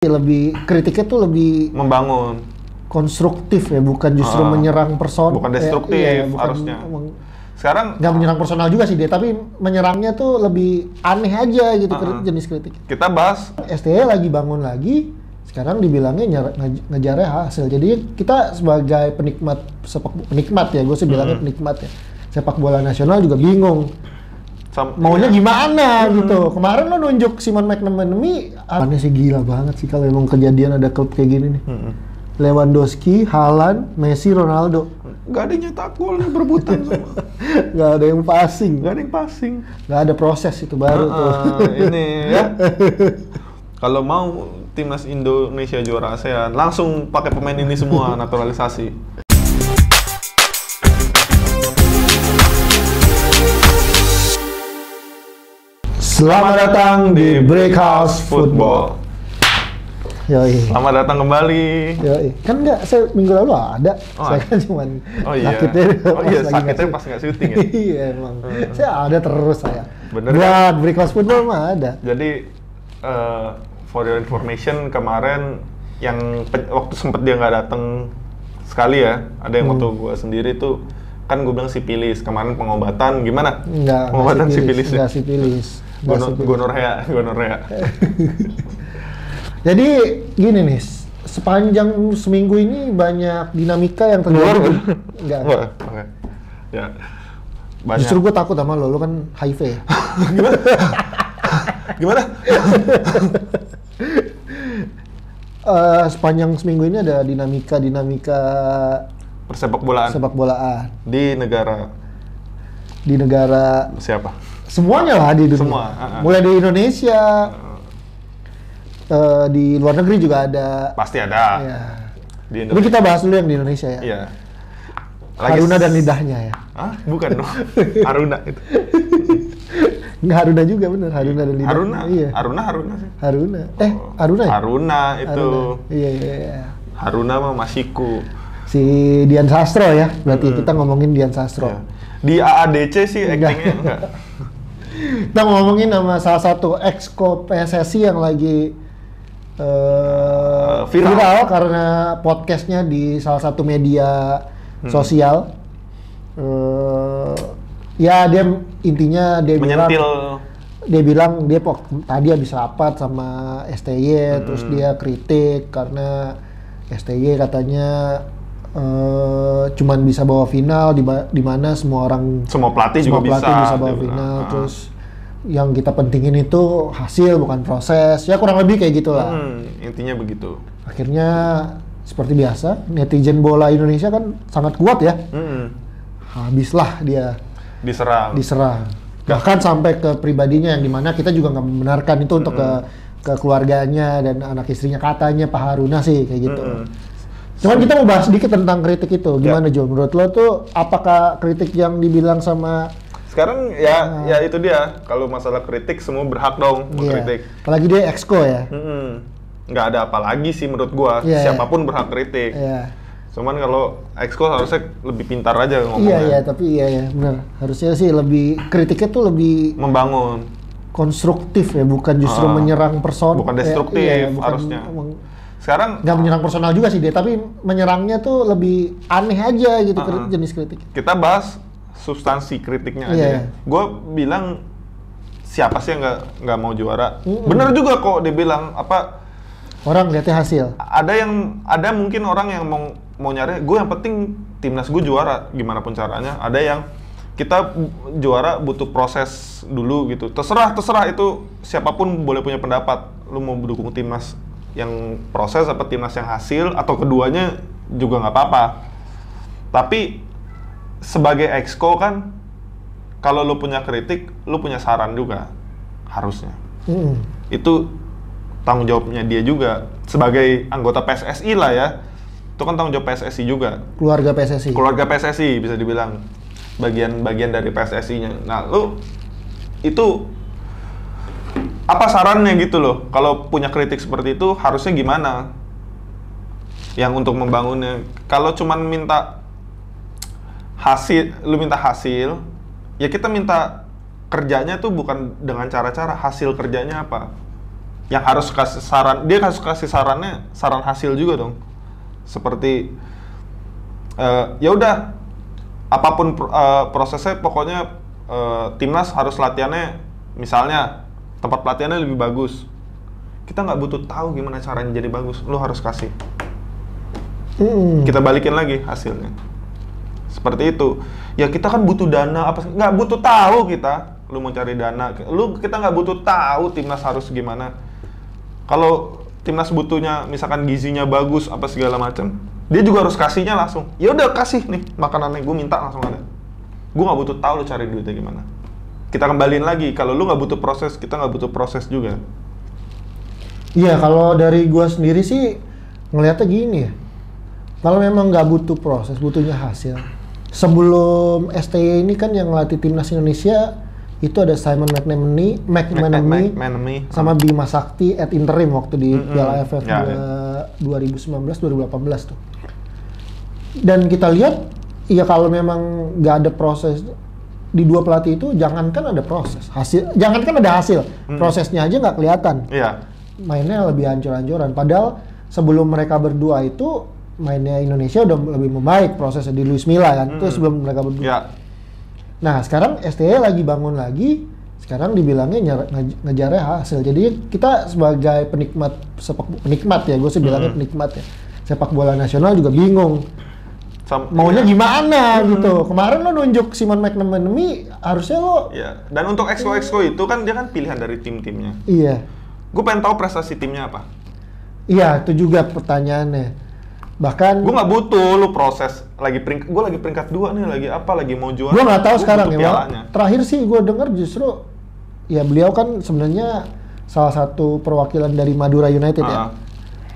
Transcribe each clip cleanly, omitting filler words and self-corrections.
Lebih kritiknya tuh lebih membangun, konstruktif ya, bukan justru menyerang person. bukan destruktif bukan harusnya. Sekarang nggak menyerang personal juga sih dia, tapi menyerangnya tuh lebih aneh aja gitu jenis kritik. kita bahas STY lagi bangun lagi, sekarang dibilangnya ngejarnya hasil. Jadi kita sebagai penikmat ya, gue sih bilangnya penikmat ya, sepak bola nasional juga bingung. Maunya gimana gitu. Kemarin lo nunjuk Simon McManamy, aneh sih, gila banget sih kalau emang kejadian ada klub kayak gini nih. Lewandowski, Haaland, Messi, Ronaldo. Gak ada yang nyetak gol nih, berebutan semua. Gak ada yang passing. Gak ada proses, itu baru tuh. Ini ya. Kalau mau timnas Indonesia juara ASEAN, langsung pakai pemain ini semua, naturalisasi. Selamat datang di Breakhouse Football. Yoi. Selamat datang kembali. Yoi. Kan enggak, saya minggu lalu ada. Saya kan cuman sakitnya pas nggak syuting ya? Iya emang. Saya ada terus saya. Bener buat kan? Breakhouse Football mah ada. Jadi, for your information, kemarin yang waktu sempet dia nggak datang sekali ya, ada yang waktu gue sendiri tuh, kan gue bilang sipilis, kemarin pengobatan, gimana? Pengobatan sipilis. Enggak sipilis. Gonorrhea. Jadi gini nih, sepanjang seminggu ini banyak dinamika yang terjadi. Enggak. Ya. Banyak. Justru gue takut sama lo kan HIV ya. Gimana? Sepanjang seminggu ini ada dinamika sepak bolaan di negara siapa? Semuanya lah di dunia. Semua. Mulai dari Indonesia, di luar negeri juga ada. Pasti ada. Ya. Di Tapi kita bahas dulu yang di Indonesia ya. Iya. Haruna dan lidahnya ya. Hah? Bukan dong. Haruna itu. Nggak, Haruna juga bener. Haruna dan lidahnya. Haruna? Iya. Haruna sih. Haruna. Haruna ya? Haruna itu. Haruna. Iya. Haruna mah Masiku. Si Dian Sastro ya. Berarti kita ngomongin Dian Sastro. Iya. Di AADC sih actingnya enggak. Kita ngomongin sama salah satu exco PSSI yang lagi viral karena podcastnya di salah satu media sosial. Ya dia intinya dia bilang dia tadi habis rapat sama STY, terus dia kritik karena STY katanya cuman bisa bawa final di mana semua pelatih bisa bawa final. Terus yang kita pentingin itu hasil bukan proses, ya kurang lebih kayak gitulah. Intinya begitu. Akhirnya seperti biasa netizen bola Indonesia kan sangat kuat ya. Habislah dia diserang. Bahkan sampai ke pribadinya, yang dimana kita juga nggak membenarkan itu untuk ke keluarganya dan anak istrinya, katanya Pak Haruna sih kayak gitu. Cuman kita mau bahas sedikit tentang kritik itu. Gimana Jo? Menurut lo tuh apakah kritik yang dibilang sama sekarang ya itu dia, kalau masalah kritik semua berhak dong mengkritik. Apalagi dia exco ya. Nggak ada apa lagi sih menurut gua, siapapun berhak kritik. Cuman kalau exco harusnya lebih pintar aja ngomongnya. Tapi benar. Harusnya sih lebih kritiknya tuh lebih membangun, konstruktif ya, bukan justru menyerang person. Bukan destruktif harusnya. Sekarang nggak menyerang personal juga sih dia, tapi menyerangnya tuh lebih aneh aja gitu jenis kritik. Kita bahas substansi kritiknya aja ya. Gue bilang siapa sih yang nggak mau juara? Bener juga kok dibilang apa? Orang lihatnya hasil. Ada mungkin orang yang mau nyari, gue yang penting timnas gue juara gimana pun caranya. Ada yang kita juara butuh proses dulu gitu. Terserah itu, siapapun boleh punya pendapat. Lu mau mendukung timnas yang proses apa timnas yang hasil, atau keduanya juga nggak apa-apa. Tapi sebagai exco kan, kalau lu punya kritik, lu punya saran juga harusnya. Itu tanggung jawabnya dia juga sebagai anggota PSSI lah ya. Itu kan tanggung jawab PSSI juga. Keluarga PSSI bisa dibilang bagian dari PSSI-nya. Nah, lu itu apa sarannya gitu loh? Kalau punya kritik seperti itu harusnya gimana? Yang untuk membangunnya. Kalau cuman minta hasil, ya kita minta kerjanya tuh bukan dengan cara-cara hasil kerjanya apa. yang harus kasih saran, dia harus kasih sarannya saran hasil juga dong. Seperti ya udah apapun prosesnya, pokoknya timnas harus latihannya, misalnya tempat pelatihannya lebih bagus. Kita nggak butuh tahu gimana caranya jadi bagus, lu harus kasih. Kita balikin lagi hasilnya. Seperti itu. Ya kita kan butuh dana, apa nggak butuh tahu kita. Lu mau cari dana, kita nggak butuh tahu timnas harus gimana. Kalau timnas butuhnya misalkan gizinya bagus apa segala macam, dia juga harus kasihnya langsung. Ya udah kasih nih makanannya, gue minta langsung ada. Gue nggak butuh tahu lu cari duitnya gimana. Kita kembaliin lagi, kalau lu nggak butuh proses, kita nggak butuh proses juga. Iya, kalau dari gue sendiri sih ngelihatnya gini ya. Kalau memang nggak butuh proses, butuhnya hasil. Sebelum STY ini kan yang ngelatih timnas Indonesia itu ada Simon McManamy sama Bima Sakti at interim waktu di Piala AFF 2019-2018 tuh. Dan kita lihat, ya kalau memang nggak ada proses di dua pelatih itu, jangankan ada proses, jangankan ada hasil, prosesnya aja nggak kelihatan. Iya. Mainnya lebih hancur-hancuran. Padahal sebelum mereka berdua itu mainnya Indonesia udah lebih membaik prosesnya di Luis Milla kan. Itu sebelum mereka berdua. Iya. Nah sekarang STY lagi bangun lagi, sekarang dibilangnya ngejarnya hasil. Jadi kita sebagai penikmat ya, gue sih bilangnya penikmat ya, sepak bola nasional juga bingung maunya gimana gitu. Kemarin lo nunjuk Simon McManamy, harusnya lo dan untuk exco itu kan dia kan pilihan dari tim-timnya. Iya. Gue pengen tahu prestasi timnya apa. Iya, itu juga pertanyaannya. Bahkan gue nggak butuh lu proses gue lagi peringkat 2 nih, lagi apa, lagi mau juara. Gue nggak tahu sekarang ya. Terakhir sih gue dengar justru ya beliau kan sebenarnya salah satu perwakilan dari Madura United ya.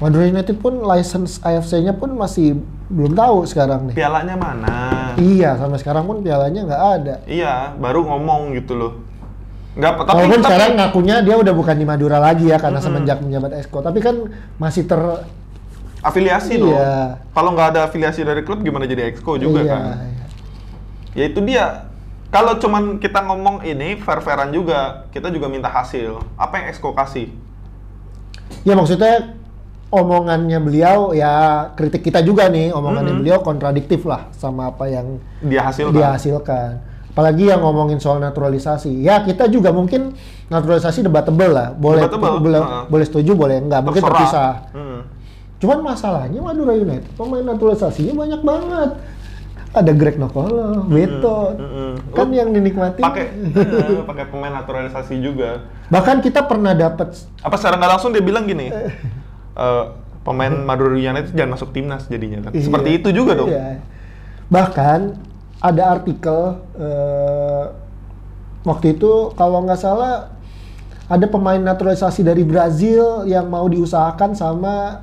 Madura United pun license AFC-nya pun masih belum tahu sekarang nih. Pialanya mana? Iya, sampai sekarang pun pialanya nggak ada. Iya, baru ngomong gitu loh. Nggak, walaupun sekarang ngakunya dia udah bukan di Madura lagi ya karena semenjak menjabat exco, tapi kan masih afiliasi loh. Kalau nggak ada afiliasi dari klub gimana jadi exco juga kan? Iya. Ya itu dia. Kalau cuman kita ngomong ini fair-fairan juga, kita juga minta hasil. Apa yang exco kasih? Ya maksudnya omongannya beliau ya, kritik kita juga nih, omongannya beliau kontradiktif lah sama apa yang dia hasilkan. Apalagi yang ngomongin soal naturalisasi. Ya kita juga mungkin naturalisasi debatable lah. Boleh setuju, boleh enggak. Mungkin terpisah. Cuman masalahnya Madura United pemain naturalisasinya banyak banget. Ada Greg Nokolo, Beto, kan yang dinikmati. Pakai pemain naturalisasi juga. Bahkan kita pernah dapat secara nggak langsung dia bilang gini, pemain Madura United jangan masuk timnas jadinya kan. Seperti itu juga dong. Iya. Bahkan ada artikel waktu itu kalau nggak salah ada pemain naturalisasi dari Brazil yang mau diusahakan sama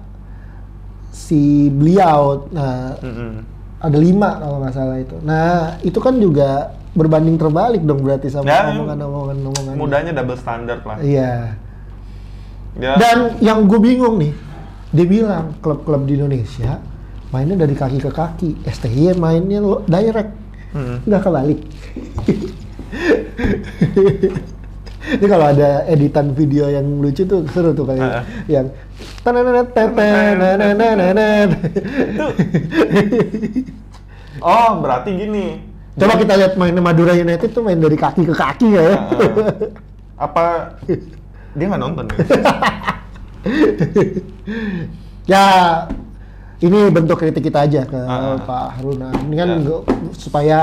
si beliau. Nah, ada 5 kalau nggak salah itu. Nah, itu kan juga berbanding terbalik dong berarti sama omongan-omongan. Mudahnya double standard lah. Iya. Ya. Dan yang gue bingung nih, dia bilang klub-klub di Indonesia mainnya dari kaki ke kaki. STY mainnya direct, nggak kebalik. Ini kalau ada editan video yang lucu tuh seru tuh kayak yang oh berarti gini. Coba kita lihat mainnya Madura United tuh main dari kaki ke kaki ya. Apa dia nggak nonton ya? Ya ini bentuk kritik kita aja ke Pak Haruna. Ini kan supaya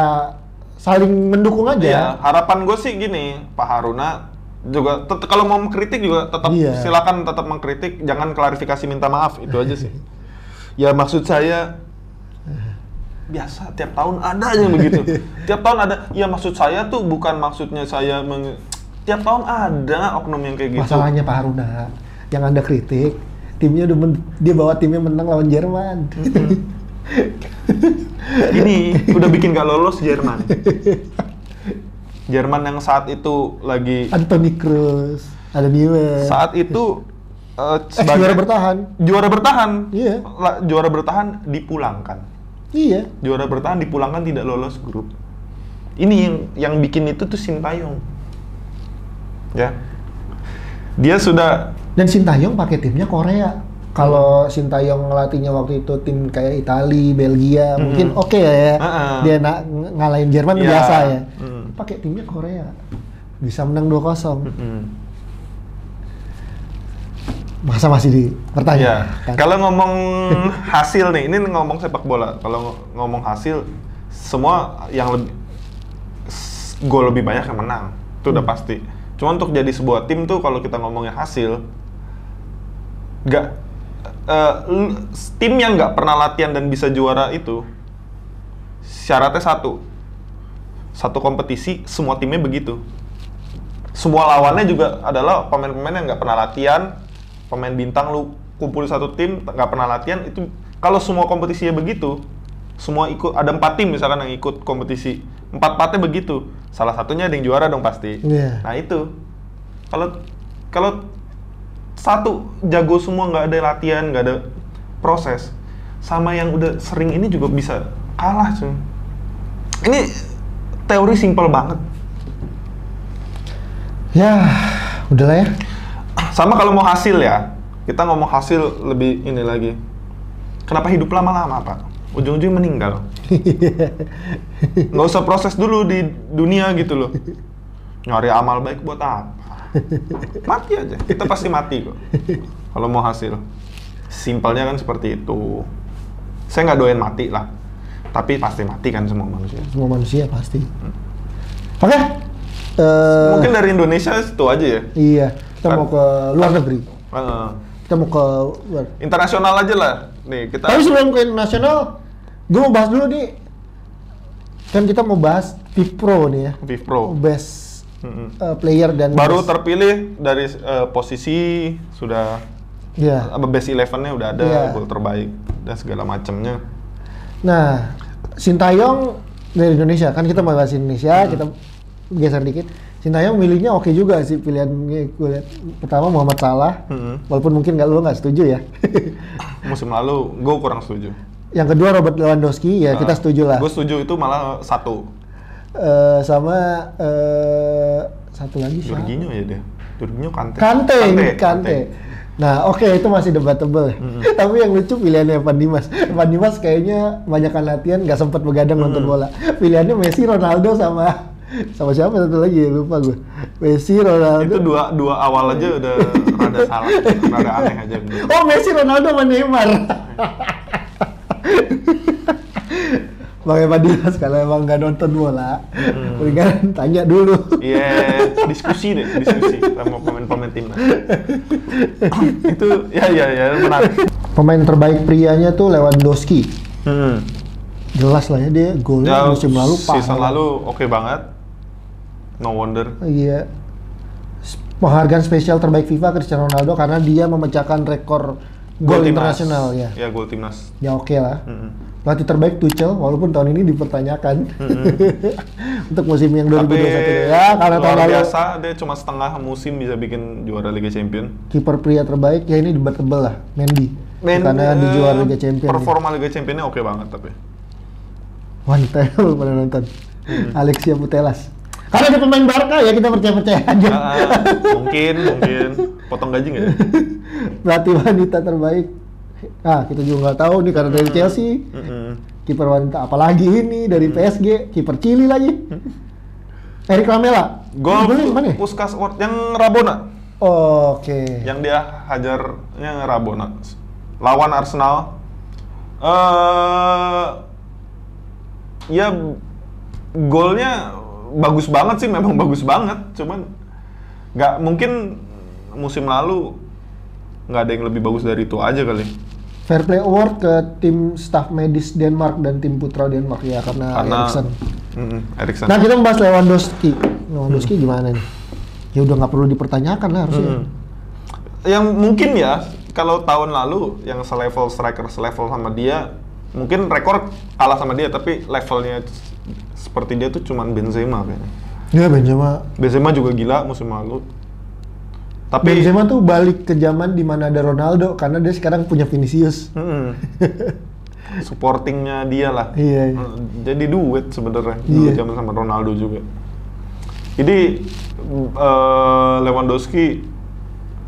saling mendukung aja. Iya, harapan gue sih gini, Pak Haruna juga kalau mau mengkritik juga tetap silakan tetap mengkritik, jangan klarifikasi minta maaf, itu aja sih. Ya maksud saya biasa tiap tahun ada aja yang begitu. Tiap tahun ada. Ya maksud saya tuh bukan maksudnya saya tiap tahun ada oknum yang kayak gitu. Masalahnya Pak Haruna yang Anda kritik, timnya udah dia bawa timnya menang lawan Jerman. Ini udah bikin gak lolos Jerman. Jerman yang saat itu lagi Anthony Cruz, ada Neuer. Saat itu juara bertahan. Iya. Juara bertahan dipulangkan. Iya. Juara bertahan dipulangkan, tidak lolos grup. Ini yang bikin itu tuh Sintayong. Ya. Dia sudah Dan Sintayong pakai timnya Korea. Kalau Sintayong ngelatihnya waktu itu tim kayak Italia, Belgia, mungkin oke ya. Dia ngalahin Jerman biasa ya. Pakai timnya Korea. Bisa menang 2-0. Masa masih dipertanya? Kan? Kalau ngomong hasil nih, ini ngomong sepak bola. Kalau ngomong hasil, semua yang gol lebih banyak yang menang. Itu udah pasti. Cuma untuk jadi sebuah tim tuh kalau kita ngomongnya hasil, tim yang nggak pernah latihan dan bisa juara itu syaratnya satu kompetisi semua timnya begitu, semua lawannya juga adalah pemain-pemain yang nggak pernah latihan, pemain bintang lu kumpul satu tim nggak pernah latihan. Itu kalau semua kompetisinya begitu, semua ikut, ada 4 tim misalkan yang ikut kompetisi, 4-4-nya begitu, salah satunya ada yang juara dong pasti. Nah itu kalau satu jago semua, nggak ada latihan, nggak ada proses, sama yang udah sering ini juga bisa kalah cuy. Ini teori simpel banget. Ya udahlah ya. Sama kalau mau hasil ya, kita ngomong hasil lebih ini lagi. Kenapa hidup lama-lama Pak? Ujung-ujungnya meninggal. Nggak usah proses dulu di dunia gitu loh. Nyari amal baik buat apa? Mati aja, kita pasti mati kok kalau mau hasil. Simpelnya kan seperti itu. Saya nggak doain mati lah, tapi pasti mati kan semua manusia. Semua manusia pasti. Oke. Mungkin dari Indonesia itu aja ya. Iya, kita mau ke luar negeri. Kita mau ke luar. Internasional aja lah. Nih kita. Tapi sebelum ke internasional, gue mau bahas dulu nih. Kan kita mau bahas FIFPro nih ya. FIFPro. Best player dan baru terpilih dari posisi sudah best 11-nya udah ada, gol terbaik dan segala macamnya. Nah, Sintayong dari Indonesia, kan kita mau bahas Indonesia, kita geser dikit. Sintayong milihnya oke juga sih pilihannya. Gue lihat pertama Muhammad Salah, walaupun mungkin lo nggak setuju ya. Musim lalu gue kurang setuju. Yang kedua Robert Lewandowski, ya kita setuju lah. Gue setuju itu malah 1. Sama satu lagi siapa? Jorginho ya dia. Jorginho Kante. Nah, oke, itu masih debatable. Tapi yang lucu pilihannya Evan Dimas. Evan Dimas kayaknya banyakkan latihan, nggak sempat begadang nonton bola. Pilihannya Messi, Ronaldo sama siapa satu lagi, lupa gue. Messi, Ronaldo. Itu dua awal aja udah rada salah, rada aneh aja. Oh, Messi, Ronaldo sama Neymar. Bang Evan Dimas kalau emang nggak nonton bola, mendingan tanya dulu. Iya, diskusi sama pemain-pemain timnas. Itu ya menarik. Pemain terbaik prianya tuh Lewandowski. Jelas lah ya, dia golnya musim lalu season lalu oke banget. No wonder. Iya. Penghargaan spesial terbaik FIFA Cristiano Ronaldo karena dia memecahkan rekor gol internasional ya. Ya, gol timnas. Ya oke lah. Pelatih terbaik Tuchel, walaupun tahun ini dipertanyakan untuk musim yang 2021 ya, karena tahun lalu biasa dia cuma setengah musim bisa bikin juara Liga Champion. Kiper pria terbaik ya ini debatable lah, Mendy karena di juara Liga Champion. Performa Liga Championnya oke banget tapi. Wanita lu pada nonton. Alexia Putellas. Karena dia pemain Barca ya kita percaya aja. Mungkin potong gaji nggak ya? Pelatih wanita terbaik. Kita juga nggak tahu nih karena dari Chelsea, kiper wanita apalagi ini dari PSG, kiper Chili lagi. Eric Lamela. Gol Puskas Award yang Rabona. Oke. Yang dia hajarnya Rabona lawan Arsenal. Ya golnya bagus banget sih, memang bagus banget. Cuman nggak mungkin musim lalu nggak ada yang lebih bagus dari itu aja kali. Fair Play Award ke tim staff medis Denmark dan tim putra Denmark ya karena Eriksen. Nah kita membahas Lewandowski. Lewandowski gimana nih? Ya udah nggak perlu dipertanyakan lah harusnya. Yang mungkin ya kalau tahun lalu yang selevel striker selevel sama dia, mungkin rekor kalah sama dia tapi levelnya seperti dia tuh cuman Benzema kayaknya. Ya Benzema juga gila musim lalu. Tapi Benzema tuh balik ke zaman di mana ada Ronaldo karena dia sekarang punya Vinicius. Supportingnya dia lah. Iya. Jadi duet sebenarnya dulu zaman sama Ronaldo juga. Jadi Lewandowski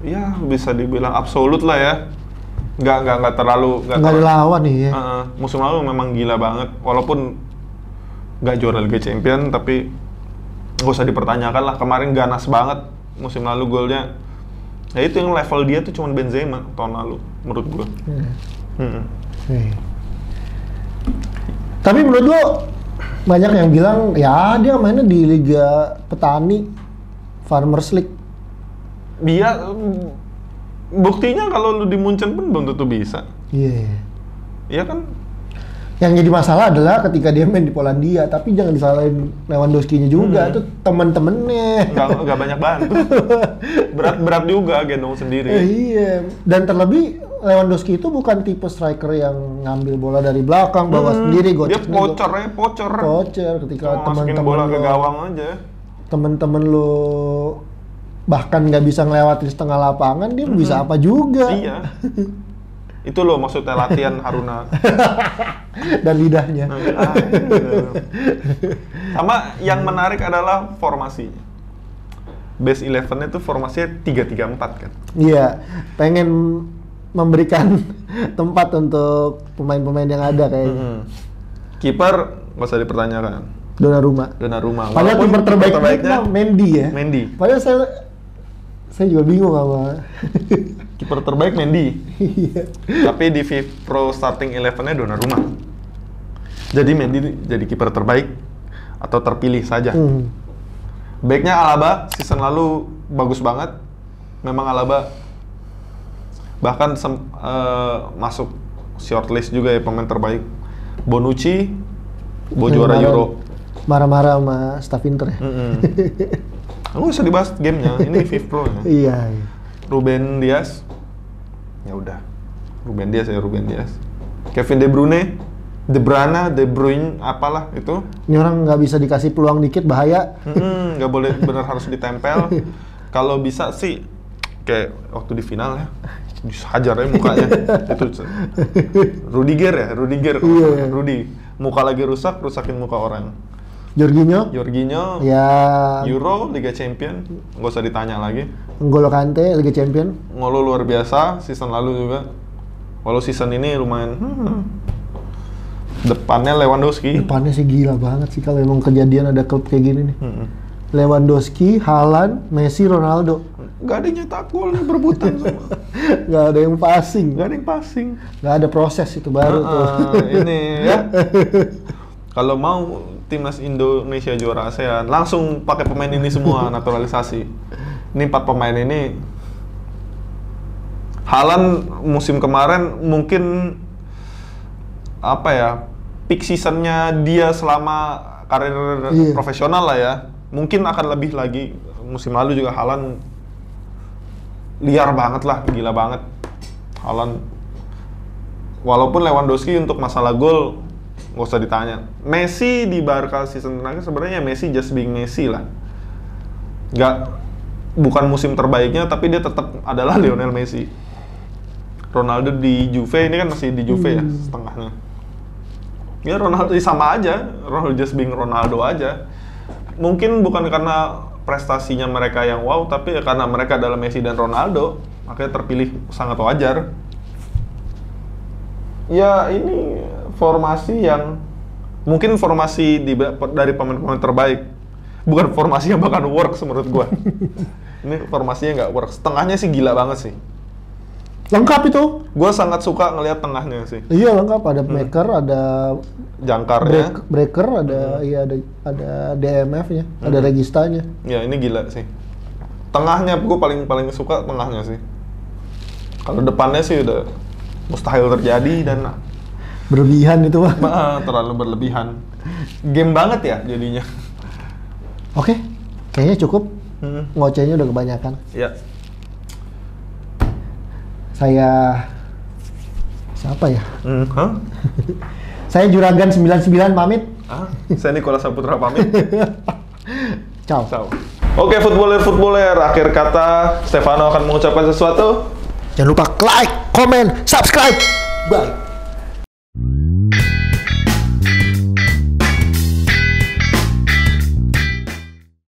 ya bisa dibilang absolut lah ya. Nggak terlalu nggak ada lawan nih ya. Musim lalu memang gila banget, walaupun nggak juara Liga Champion, tapi nggak usah dipertanyakan lah. Kemarin ganas banget musim lalu golnya. Ya itu yang level dia tuh cuma Benzema tahun lalu menurut gua. Tapi menurut gua banyak yang bilang ya dia mainnya di Liga Petani, Farmers League. Dia buktinya kalau lu di Munchen pun belum tentu bisa. Iya kan? Yang jadi masalah adalah ketika dia main di Polandia, tapi jangan disalahin Lewandowski-nya juga, itu temen-temennya. Nggak banyak bantu. Berat juga gendong sendiri. Iya. Dan terlebih Lewandowski itu bukan tipe striker yang ngambil bola dari belakang, bawa sendiri, gocek. Dia pocor. Ketika teman-teman bola ke gawang aja. Temen-temen lo bahkan nggak bisa ngelewatin setengah lapangan, dia bisa apa juga. Iya. Itu loh maksudnya latihan Haruna. Dan lidahnya. Sama yang menarik adalah formasinya. Base 11-nya tuh formasinya 3-3-4 kan? Iya, pengen memberikan tempat untuk pemain-pemain yang ada kayaknya. Kiper nggak usah dipertanyakan. Donnarumma. Padahal kiper terbaiknya Mendy ya. Padahal saya juga bingung sama kiper terbaik Mendy. Tapi di Pro Starting 11-nya Donnarumma. Jadi Mendy jadi kiper terbaik atau terpilih saja. Backnya Alaba, season lalu bagus banget. Memang Alaba bahkan masuk shortlist juga ya pemain terbaik. Bonucci, juara Euro. Marah-marah sama staff Inter ya. Nggak usah dibahas gamenya, ini FIFA Pro ya. Iya. Ruben Dias, ya udah. Ruben Dias. Kevin De Bruyne, De Bruyne, apalah itu. Ini orang nggak bisa dikasih peluang dikit, bahaya. Nggak boleh, bener harus ditempel. Kalau bisa sih, kayak waktu di final ya, dihajar ya mukanya. Itu Rudiger. Iya. Rudi, muka lagi rusakin muka orang. Jorginho, ya Euro, Liga Champion, nggak usah ditanya lagi. N'Golo Kante, Liga Champion. Ngolo luar biasa, season lalu juga. Walau season ini lumayan. Depannya Lewandowski. Depannya sih gila banget sih kalau emang kejadian ada klub kayak gini nih. Lewandowski, Haaland, Messi, Ronaldo. Gak ada yang nyetak gol, berebutan semua. Gak ada yang passing. Gak ada proses itu baru tuh. Ini ya. Kalau mau timnas Indonesia juara ASEAN, langsung pakai pemain ini semua, naturalisasi. Ini 4 pemain ini. Haaland musim kemarin mungkin apa ya, peak seasonnya dia selama karir profesional lah ya. Mungkin akan lebih lagi. Musim lalu juga Haaland liar banget lah, gila banget. Haaland. Walaupun Lewandowski untuk masalah gol nggak usah ditanya. Messi di Barca season terakhir sebenarnya Messi just being Messi lah. Bukan musim terbaiknya, tapi dia tetap adalah Lionel Messi. Ronaldo di Juve, ini kan masih di Juve ya setengahnya. Ya Ronaldo sama aja, Ronaldo just being Ronaldo aja. Mungkin bukan karena prestasinya mereka yang wow, tapi ya karena mereka adalah Messi dan Ronaldo, makanya terpilih sangat wajar. Ya ini formasi yang mungkin formasi dari pemain-pemain terbaik, bukan formasi yang bakal works menurut gua. Ini formasinya nggak works. Tengahnya sih gila banget sih. Lengkap itu. Gua sangat suka ngelihat tengahnya sih. Iya lengkap, ada maker, ada jangkarnya, breaker, ada ada DMF-nya, ada registanya. Ya ini gila sih. Tengahnya gua paling suka tengahnya sih. Kalau depannya sih udah mustahil terjadi dan berlebihan itu Pak. Terlalu berlebihan. Game banget ya jadinya. Oke, kayaknya cukup. Ngocehnya udah kebanyakan. Iya. Siapa ya? Saya Juragan 99 pamit. Saya Nikola Saputra pamit. Ciao. Oke, footballer, akhir kata Stefano akan mengucapkan sesuatu. Jangan lupa like, comment, subscribe. Bye.